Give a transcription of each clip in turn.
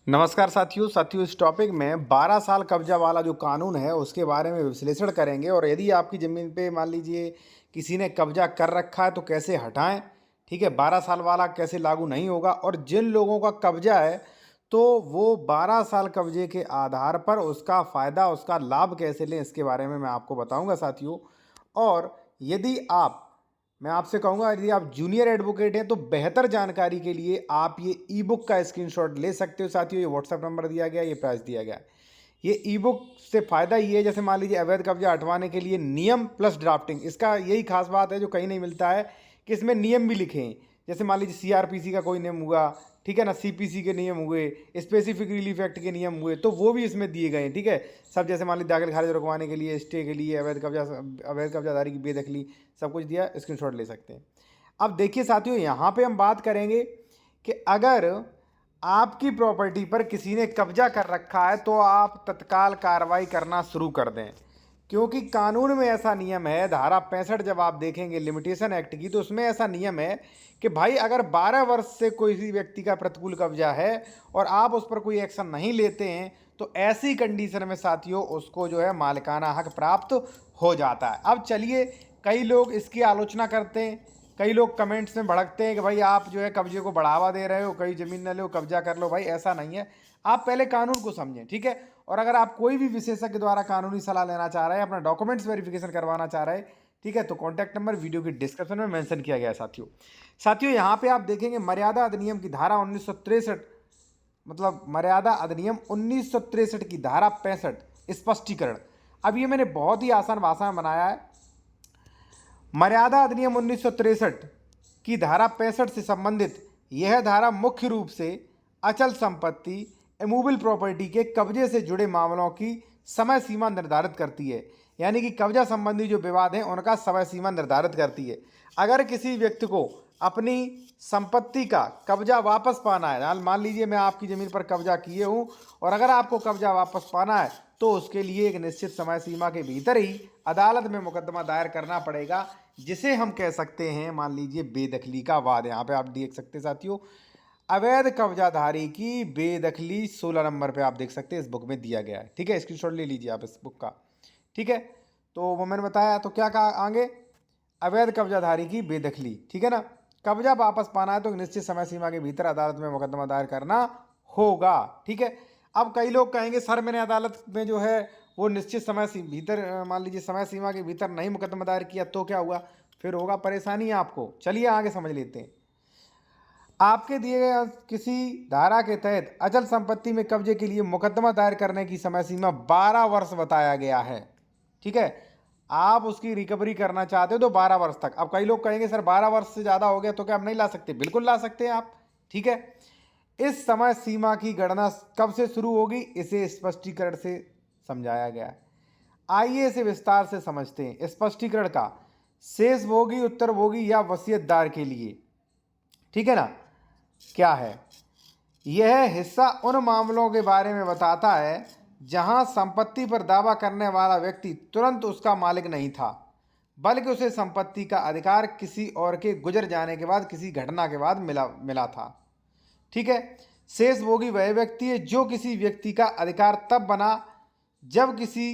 नमस्कार साथियों इस टॉपिक में 12 साल कब्जा वाला जो कानून है उसके बारे में विश्लेषण करेंगे। और यदि आपकी ज़मीन पे मान लीजिए किसी ने कब्जा कर रखा है तो कैसे हटाएं। ठीक है, 12 साल वाला कैसे लागू नहीं होगा, और जिन लोगों का कब्जा है तो वो 12 साल कब्जे के आधार पर उसका फ़ायदा, उसका लाभ कैसे लें, इसके बारे में मैं आपको बताऊंगा साथियों। और यदि आप मैं आपसे कहूँगा, यदि आप जूनियर एडवोकेट हैं तो बेहतर जानकारी के लिए आप ये ई बुक का स्क्रीनशॉट ले सकते हो साथियों। ये व्हाट्सएप नंबर दिया गया है, ये प्राइस दिया गया है। ये ई बुक से फ़ायदा ये है, जैसे मान लीजिए अवैध कब्जा हटवाने के लिए नियम प्लस ड्राफ्टिंग, इसका यही खास बात है जो कहीं नहीं मिलता है कि इसमें नियम भी लिखे हैं। जैसे मान लीजिए सीआरपीसी का कोई नियम हुआ, ठीक है ना, सीपीसी के नियम हुए, स्पेसिफिक रिलीफ एक्ट के नियम हुए, तो वो भी इसमें दिए गए हैं। ठीक है, सब जैसे मान लीजिए दाखिल खारिज रुकवाने के लिए, स्टे के लिए, अवैध कब्जाधारी की बेदखली, सब कुछ दिया, स्क्रीनशॉट ले सकते हैं। अब देखिए साथियों, यहाँ पे हम बात करेंगे कि अगर आपकी प्रॉपर्टी पर किसी ने कब्जा कर रखा है तो आप तत्काल कार्रवाई करना शुरू कर दें, क्योंकि कानून में ऐसा नियम है। धारा 65 जब आप देखेंगे लिमिटेशन एक्ट की, तो उसमें ऐसा नियम है कि भाई अगर 12 वर्ष से कोई व्यक्ति का प्रतिकूल कब्जा है और आप उस पर कोई एक्शन नहीं लेते हैं तो ऐसी कंडीशन में साथियों उसको जो है मालिकाना हक प्राप्त हो जाता है। अब चलिए, कई लोग इसकी आलोचना करते हैं, कई लोग कमेंट्स में भड़कते हैं कि भाई आप जो है कब्जे को बढ़ावा दे रहे हो, कहीं ज़मीन न लो कब्जा कर लो। भाई ऐसा नहीं है, आप पहले कानून को समझें। ठीक है, और अगर आप कोई भी विशेषज्ञ द्वारा कानूनी सलाह लेना चाह रहे हैं, अपना डॉक्यूमेंट्स वेरिफिकेशन करवाना चाह रहे हैं, ठीक है, तो कॉन्टैक्ट नंबर वीडियो की डिस्क्रिप्शन में मेंशन किया गया है साथियों यहाँ पे आप देखेंगे मर्यादा अधिनियम की धारा 1963, मतलब मर्यादा अधिनियम 1963 की धारा 65 स्पष्टीकरण। अब ये मैंने बहुत ही आसान भाषा में बनाया है। मर्यादा अधिनियम 1963 की धारा 65 से संबंधित यह धारा मुख्य रूप से अचल संपत्ति, इमूवेबल प्रॉपर्टी के कब्जे से जुड़े मामलों की समय सीमा निर्धारित करती है। यानी कि कब्जा संबंधी जो विवाद हैं उनका समय सीमा निर्धारित करती है। अगर किसी व्यक्ति को अपनी संपत्ति का कब्जा वापस पाना है, मान लीजिए मैं आपकी ज़मीन पर कब्जा किए हूँ, और अगर आपको कब्जा वापस पाना है तो उसके लिए एक निश्चित समय सीमा के भीतर ही अदालत में मुकदमा दायर करना पड़ेगा, जिसे हम कह सकते हैं मान लीजिए बेदखली का वाद। यहाँ पे आप देख सकते हैं साथियों, अवैध कब्जाधारी की बेदखली 16 नंबर पे आप देख सकते हैं, इस बुक में दिया गया है। ठीक है, स्क्रीनशॉट ले लीजिए आप इस बुक का। ठीक है, तो वो मैंने बताया, तो क्या कहा आगे, अवैध कब्जाधारी की बेदखली। ठीक है ना, कब्जा वापस पाना है तो निश्चित समय सीमा के भीतर अदालत में मुकदमा दायर करना होगा। ठीक है, अब कई लोग कहेंगे सर मैंने अदालत में जो है वो निश्चित समय भीतर मान लीजिए समय सीमा के भीतर नहीं मुकदमा दायर किया तो क्या हुआ, फिर होगा परेशानी आपको। चलिए आगे समझ लेते हैं। आपके दिए गए किसी धारा के तहत अचल संपत्ति में कब्जे के लिए मुकदमा दायर करने की समय सीमा 12 वर्ष बताया गया है। ठीक है, आप उसकी रिकवरी करना चाहते हो तो 12 वर्ष तक। अब कई लोग कहेंगे सर 12 वर्ष से ज़्यादा हो गया तो क्या आप नहीं ला सकते? बिल्कुल ला सकते हैं आप। ठीक है, इस समय सीमा की गणना कब से शुरू होगी इसे स्पष्टीकरण से समझाया गया है। आइए इसे विस्तार से समझते हैं। स्पष्टीकरण का शेष भोगी, उत्तर भोगी या वसीयतदार के लिए, ठीक है ना, क्या है यह हिस्सा उन मामलों के बारे में बताता है जहां संपत्ति पर दावा करने वाला व्यक्ति तुरंत उसका मालिक नहीं था, बल्कि उसे संपत्ति का अधिकार किसी और के गुजर जाने के बाद, किसी घटना के बाद मिला था। ठीक है, शेष भोगी वह व्यक्ति है जो किसी व्यक्ति का अधिकार तब बना जब किसी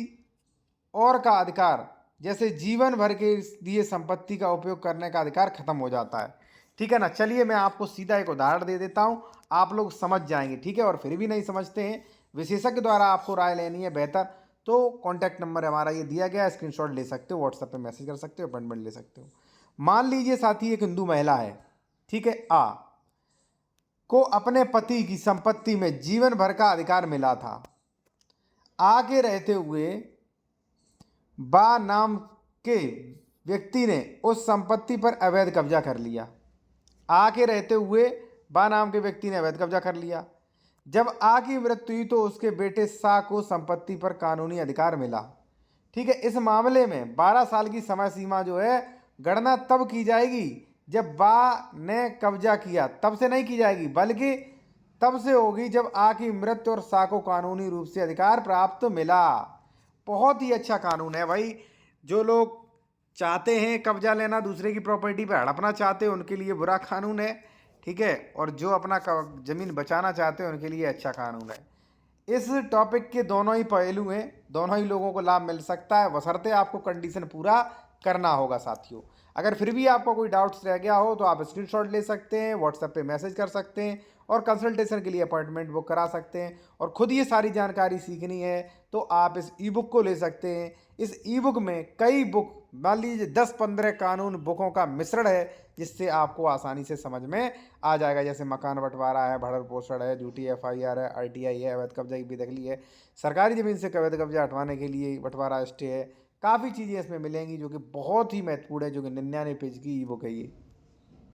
और का अधिकार, जैसे जीवन भर के लिए संपत्ति का उपयोग करने का अधिकार खत्म हो जाता है। ठीक है ना, चलिए मैं आपको सीधा एक उदाहरण दे देता हूं, आप लोग समझ जाएंगे। ठीक है, और फिर भी नहीं समझते हैं, विशेषज्ञ द्वारा आपको राय लेनी है बेहतर, तो कॉन्टैक्ट नंबर हमारा ये दिया गया है, स्क्रीनशॉट ले सकते हो, व्हाट्सएप पे मैसेज कर सकते हो, अपॉइंटमेंट ले सकते हो। मान लीजिए साथी एक हिंदू महिला है, ठीक है, को अपने पति की संपत्ति में जीवन भर का अधिकार मिला था। आगे रहते हुए बा नाम के व्यक्ति ने उस संपत्ति पर अवैध कब्जा कर लिया। आके रहते हुए बा नाम के व्यक्ति ने अवैध कब्जा कर लिया। जब आ की मृत्यु हुई तो उसके बेटे सा को संपत्ति पर कानूनी अधिकार मिला। ठीक है, इस मामले में 12 साल की समय सीमा जो है गणना तब की जाएगी जब बा ने कब्जा किया, तब से नहीं की जाएगी, बल्कि तब से होगी जब आ की मृत्यु और सा को कानूनी रूप से अधिकार प्राप्त मिला। बहुत ही अच्छा कानून है भाई। जो लोग चाहते हैं कब्जा लेना, दूसरे की प्रॉपर्टी पर हड़पना चाहते हैं, उनके लिए बुरा कानून है। ठीक है, और जो अपना ज़मीन बचाना चाहते हैं उनके लिए अच्छा कानून है। इस टॉपिक के दोनों ही पहलू हैं, दोनों ही लोगों को लाभ मिल सकता है, बशर्ते आपको कंडीशन पूरा करना होगा साथियों। अगर फिर भी आपको कोई डाउट्स रह गया हो तो आप स्क्रीनशॉट ले सकते हैं, व्हाट्सएप पे मैसेज कर सकते हैं और कंसल्टेशन के लिए अपॉइंटमेंट बुक करा सकते हैं। और खुद ये सारी जानकारी सीखनी है तो आप इस ई बुक को ले सकते हैं। इस ई बुक में कई बुक, मान लीजिए 10-15 कानून बुकों का मिश्रण है, जिससे आपको आसानी से समझ में आ जाएगा। जैसे मकान बंटवारा है, भरण पोषण है, झूठी FIR है, RTI है, अवैध कब्जा की बेदखली है, सरकारी ज़मीन से अवैध कब्जा हटवाने के लिए बंटवारा स्टे है। काफ़ी चीज़ें इसमें मिलेंगी जो कि बहुत ही महत्वपूर्ण है, जो कि 99 पेज की ई बुक है ये।